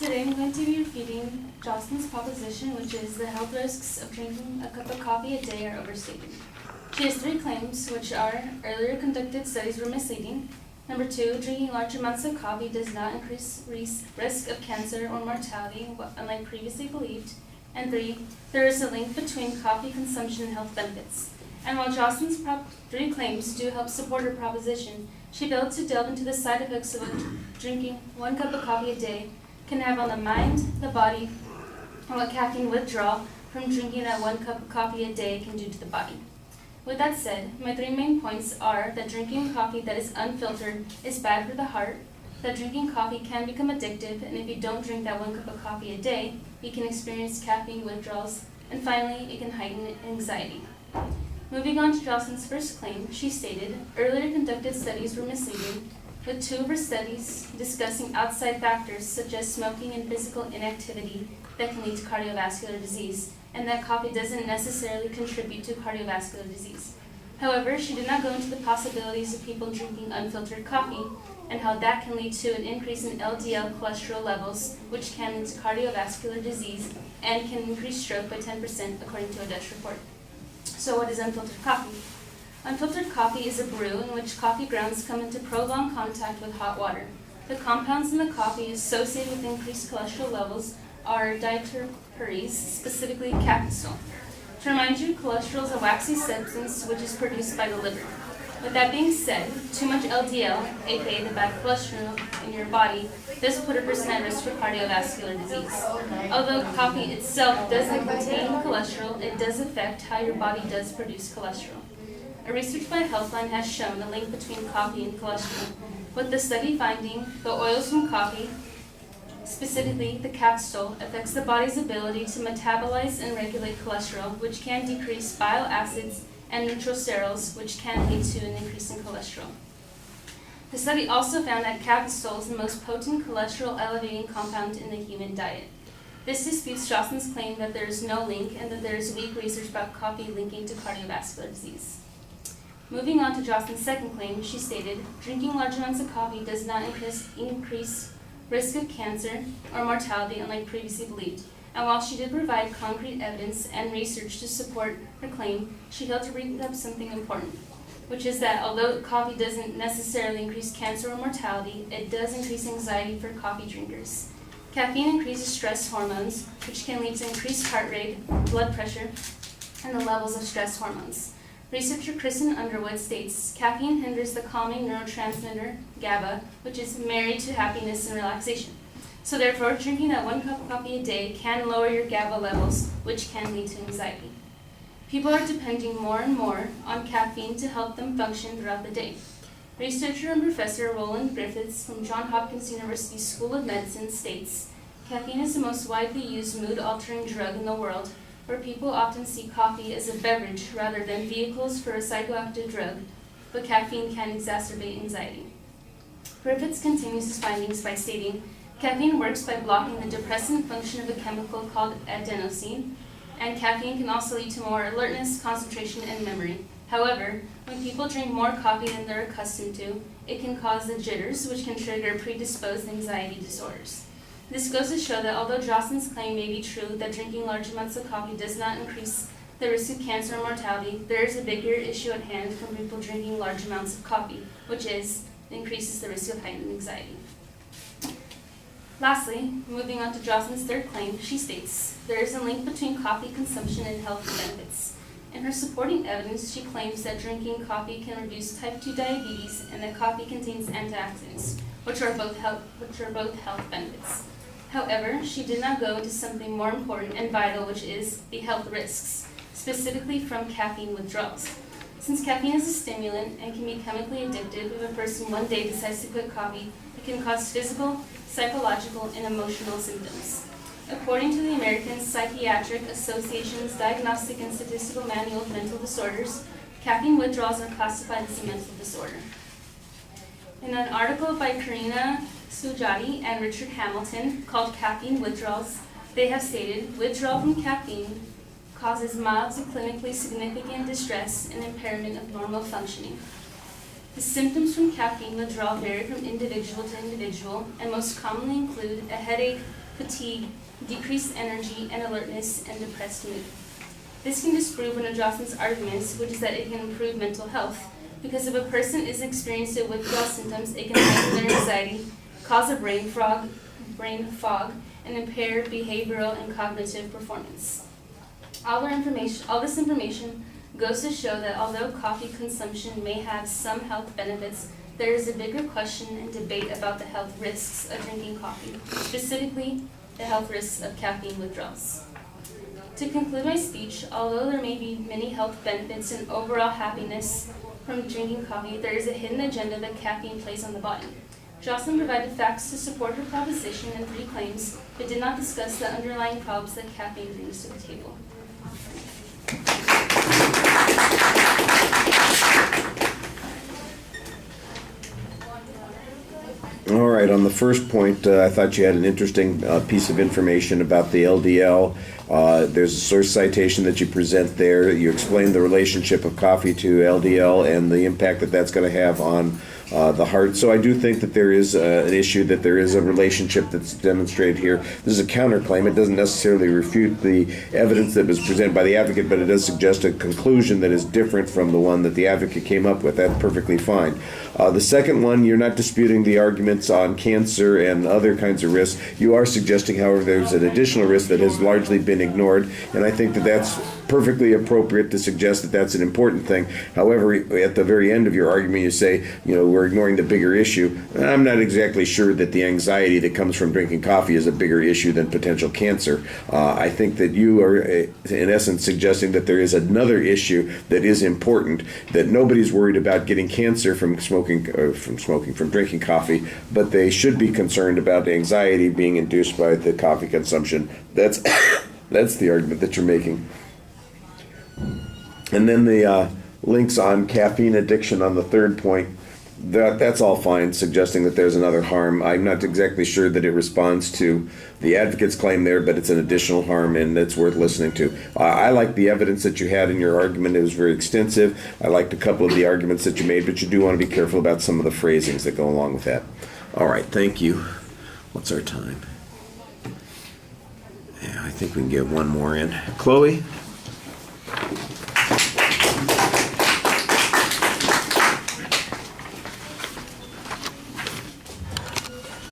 Today I'm going to be refuting Jocelyn's proposition, which is the health risks of drinking a cup of coffee a day are overstated. She has three claims, which are: earlier conducted studies were misleading. Number two, drinking large amounts of coffee does not increase risk of cancer or mortality, unlike previously believed. And three, there is a link between coffee consumption and health benefits. And while Jocelyn's three claims do help support her proposition, she failed to delve into the side effects of what drinking 1 cup of coffee a day can have on the mind, the body, and what caffeine withdrawal from drinking that 1 cup of coffee a day can do to the body. With that said, my three main points are that drinking coffee that is unfiltered is bad for the heart, that drinking coffee can become addictive, and if you don't drink that 1 cup of coffee a day, you can experience caffeine withdrawals, and finally, it can heighten anxiety. Moving on to Jocelyn's first claim, she stated, earlier conducted studies were misleading, with 2 of her studies discussing outside factors such as smoking and physical inactivity that can lead to cardiovascular disease, and that coffee doesn't necessarily contribute to cardiovascular disease. However, she did not go into the possibilities of people drinking unfiltered coffee and how that can lead to an increase in LDL cholesterol levels, which can lead to cardiovascular disease and can increase stroke by 10% according to a Dutch report. So what is unfiltered coffee? Unfiltered coffee is a brew in which coffee grounds come into prolonged contact with hot water. The compounds in the coffee associated with increased cholesterol levels are diterpenes, specifically caffeine. To remind you, cholesterol is a waxy substance which is produced by the liver. With that being said, too much LDL, aka the bad cholesterol in your body, does put a person at risk for cardiovascular disease. Although coffee itself doesn't contain cholesterol, it does affect how your body does produce cholesterol. A research by Healthline has shown a link between coffee and cholesterol, with the study finding the oils from coffee, specifically the capsule, affects the body's ability to metabolize and regulate cholesterol, which can decrease bile acids and neutrosterols, which can lead to an increase in cholesterol. The study also found that capsule is the most potent cholesterol-elevating compound in the human diet. This disputes Jocelyn's claim that there is no link and that there is weak research about coffee linking to cardiovascular disease. Moving on to Jocelyn's second claim, she stated, drinking large amounts of coffee does not increase risk of cancer or mortality unlike previously believed. And while she did provide concrete evidence and research to support her claim, she failed to bring up something important, which is that although coffee doesn't necessarily increase cancer or mortality, it does increase anxiety for coffee drinkers. Caffeine increases stress hormones, which can lead to increased heart rate, blood pressure, and the levels of stress hormones. Researcher Kristen Underwood states, caffeine hinders the calming neurotransmitter GABA, which is married to happiness and relaxation. So therefore, drinking that 1 cup of coffee a day can lower your GABA levels, which can lead to anxiety. People are depending more and more on caffeine to help them function throughout the day. Researcher and Professor Roland Griffiths from Johns Hopkins University School of Medicine states, caffeine is the most widely used mood-altering drug in the world, where people often see coffee as a beverage rather than vehicles for a psychoactive drug, but caffeine can exacerbate anxiety. Griffiths continues his findings by stating, caffeine works by blocking the depressant function of a chemical called adenosine, and caffeine can also lead to more alertness, concentration, and memory. However, when people drink more coffee than they're accustomed to, it can cause the jitters, which can trigger predisposed anxiety disorders. This goes to show that although Jocelyn's claim may be true that drinking large amounts of coffee does not increase the risk of cancer or mortality, there is a bigger issue at hand from people drinking large amounts of coffee, which is it increases the risk of heightened anxiety. Lastly, moving on to Jocelyn's third claim, she states, there is a link between coffee consumption and health benefits. In her supporting evidence, she claims that drinking coffee can reduce type 2 diabetes and that coffee contains antioxidants, which are both health benefits. However, she did not go into something more important and vital, which is the health risks, specifically from caffeine withdrawals. Since caffeine is a stimulant and can be chemically addictive, if a person one day decides to quit coffee, it can cause physical, psychological, and emotional symptoms. According to the American Psychiatric Association's Diagnostic and Statistical Manual of Mental Disorders, caffeine withdrawals are classified as a mental disorder. In an article by Karina Sujati and Richard Hamilton called Caffeine Withdrawals, they have stated, withdrawal from caffeine causes mild to clinically significant distress and impairment of normal functioning. The symptoms from caffeine withdrawal vary from individual to individual and most commonly include a headache, fatigue, decreased energy and alertness, and depressed mood. This can disprove one of Jocelyn's arguments, which is that it can improve mental health, because if a person is experiencing withdrawal symptoms, it can heighten their anxiety, cause a brain fog, and impair behavioral and cognitive performance. All this information goes to show that although coffee consumption may have some health benefits, there is a bigger question and debate about the health risks of drinking coffee, specifically the health risks of caffeine withdrawals. To conclude my speech, although there may be many health benefits and overall happiness from drinking coffee, there is a hidden agenda that caffeine plays on the body. Jocelyn provided facts to support her proposition and 3 claims, but did not discuss the underlying problems that caffeine brings to the table. All right, on the first point, I thought you had an interesting piece of information about the LDL. There's a source citation that you present there. You explain the relationship of coffee to LDL and the impact that that's going to have on the heart. So I do think that there is an issue, that there is a relationship that's demonstrated here. This is a counterclaim. It doesn't necessarily refute the evidence that was presented by the advocate, but it does suggest a conclusion that is different from the one that the advocate came up with. That's perfectly fine. The second one, you're not disputing the arguments on cancer and other kinds of risks. You are suggesting, however, there's an additional risk that has largely been ignored, and I think that that's perfectly appropriate to suggest that that's an important thing. However, at the very end of your argument, you say, we're ignoring the bigger issue. I'm not exactly sure that the anxiety that comes from drinking coffee is a bigger issue than potential cancer. I think that you are, in essence, suggesting that there is another issue that is important, that nobody's worried about getting cancer from drinking coffee, but they should be concerned about anxiety being induced by the coffee consumption. That's the argument that you're making. And then the links on caffeine addiction on the third point, that's all fine, suggesting that there's another harm. I'm not exactly sure that it responds to the advocate's claim there, but it's an additional harm, and it's worth listening to. I like the evidence that you had in your argument. It was very extensive. I liked a couple of the arguments that you made, but you do want to be careful about some of the phrasings that go along with that. All right, thank you. What's our time? Yeah, I think we can get one more in. Chloe?